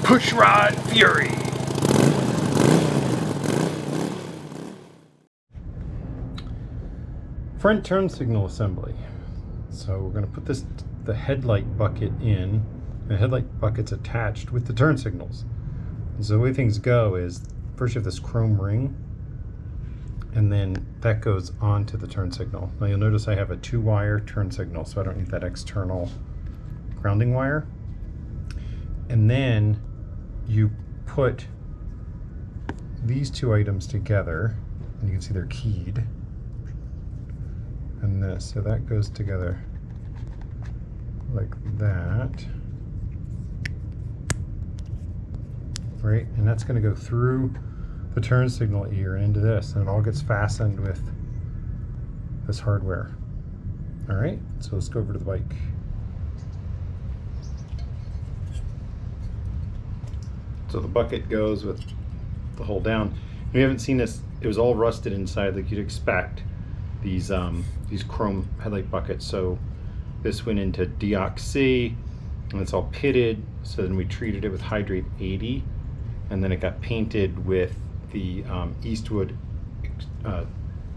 Pushrod Fury. Front turn signal assembly. So we're going to put the headlight bucket in. The headlight bucket's attached with the turn signals. And so the way things go is first you have this chrome ring, and then that goes onto the turn signal. Now you'll notice I have a 2-wire turn signal, so I don't need that external grounding wire. And then you put these two items together, and you can see they're keyed. And this, so that goes together like that. Right, and that's going to go through the turn signal ear and into this, and it all gets fastened with this hardware. All right, so let's go over to the bike. So the bucket goes with the hole down. We haven't seen this, it was all rusted inside like you'd expect, these chrome headlight buckets. So this went into deoxy, and it's all pitted, so then we treated it with hydrate 80, and then it got painted with the Eastwood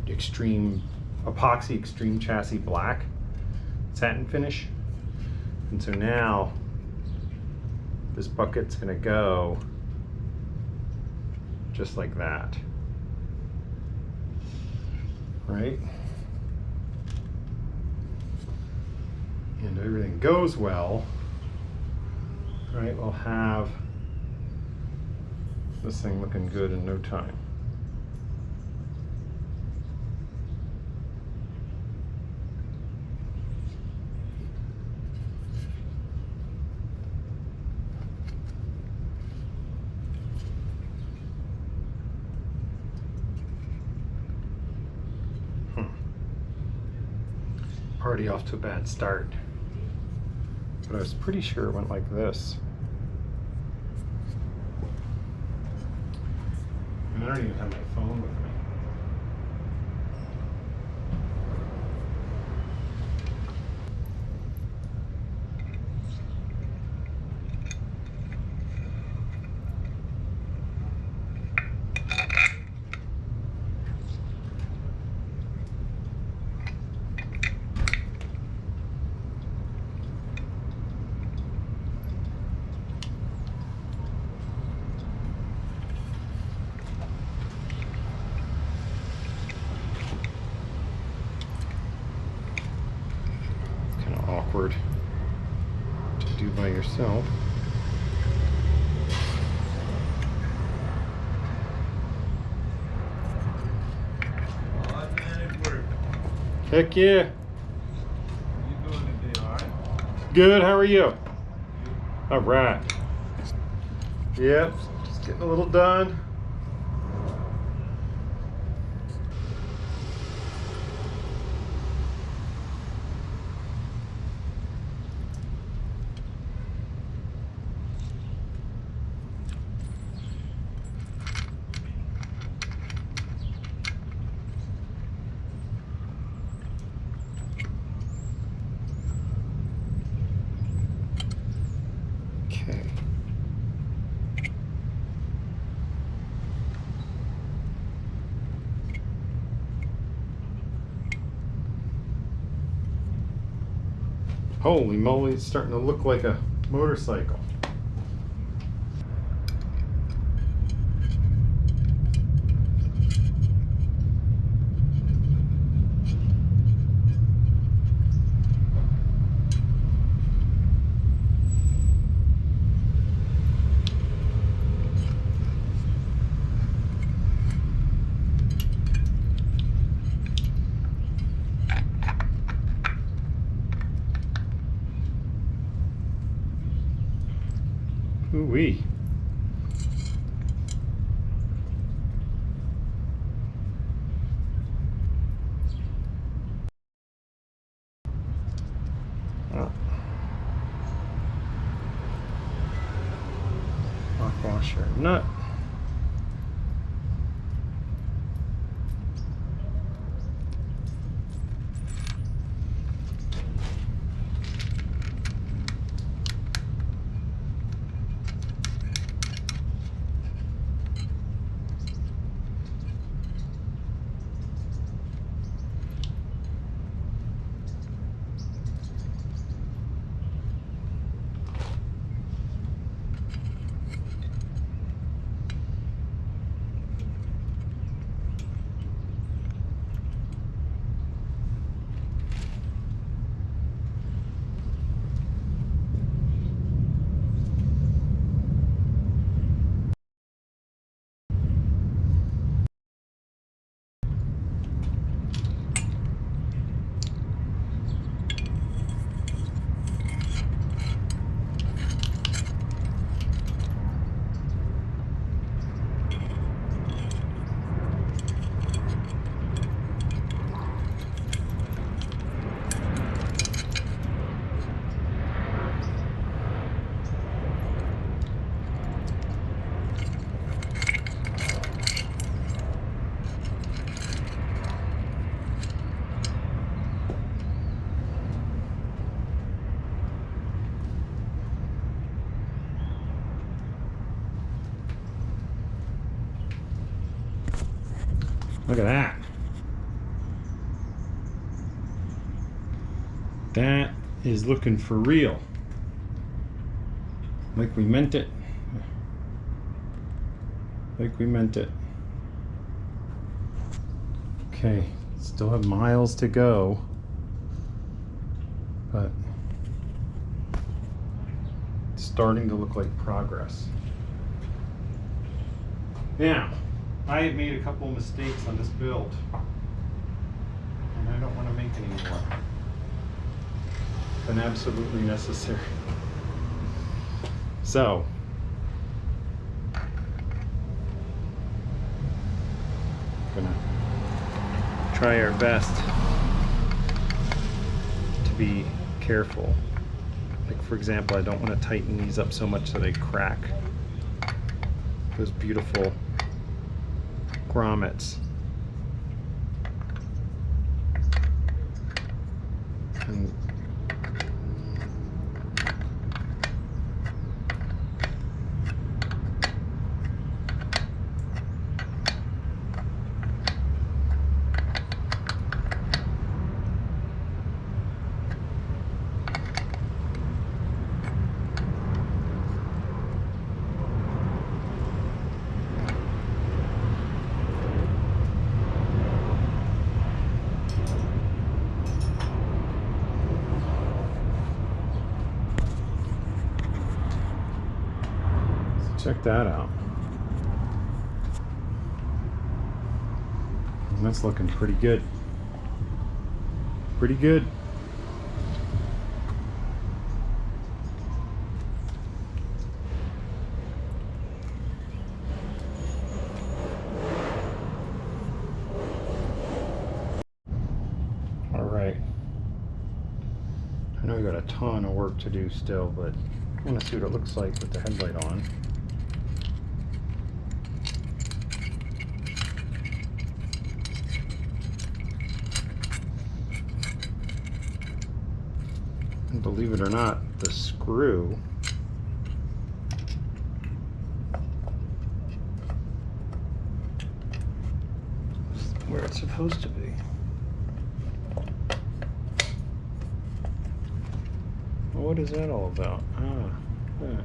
Extreme Epoxy Extreme Chassis Black satin finish. And so now this bucket's gonna go just like that, right? And if everything goes well, right, we'll have this thing looking good in no time. Already off to a bad start, but I was pretty sure it went like this. And I don't even have my phone with me. Awkward to do by yourself. Heck yeah. How you doing today, all right? Good, how are you? All right. Yep, just getting a little done. Okay. Holy moly, it's starting to look like a motorcycle. Ooh-wee. Oh. Lock washer nut. Look at that. That is looking for real. Like we meant it. Like we meant it. Okay, still have miles to go, but it's starting to look like progress. Now, I have made a couple of mistakes on this build, and I don't want to make any more than absolutely necessary. So, gonna try our best to be careful. Like, for example, I don't want to tighten these up so much that they crack those beautiful grommets. And check that out. And that's looking pretty good. Pretty good. All right. I know we got a ton of work to do still, but I want to see what it looks like with the headlight on. And believe it or not, the screw is where it's supposed to be. Well, what is that all about? Yeah.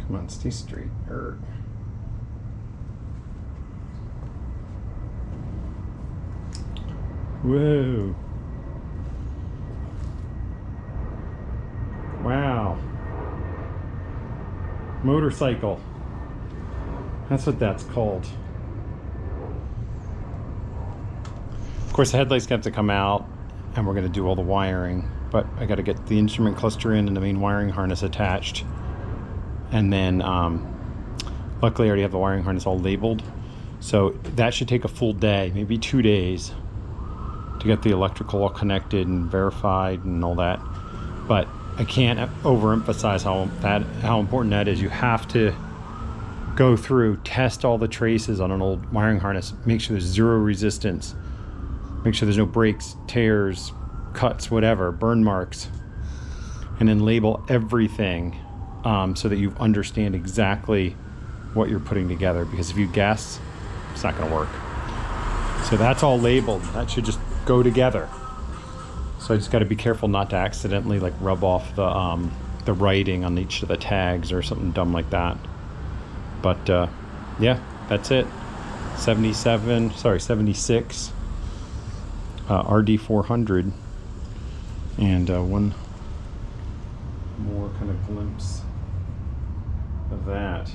Come on, stay straight. Whoa. Wow. Motorcycle. That's what that's called. Of course, the headlights have to come out, and we're going to do all the wiring, but I got to get the instrument cluster in and the main wiring harness attached. And then luckily I already have the wiring harness all labeled, so that should take a full day, maybe 2 days, to get the electrical all connected and verified and all that. But I can't overemphasize how important that is. You have to go through, test all the traces on an old wiring harness, make sure there's zero resistance, make sure there's no breaks, tears, cuts, whatever, burn marks, and then label everything so that you understand exactly what you're putting together, because if you guess, it's not going to work. So that's all labeled. That should just go together. So I just got to be careful not to accidentally like rub off the writing on each of the tags or something dumb like that. But yeah, that's it. 76 RD400, and one more kind of glimpse of that.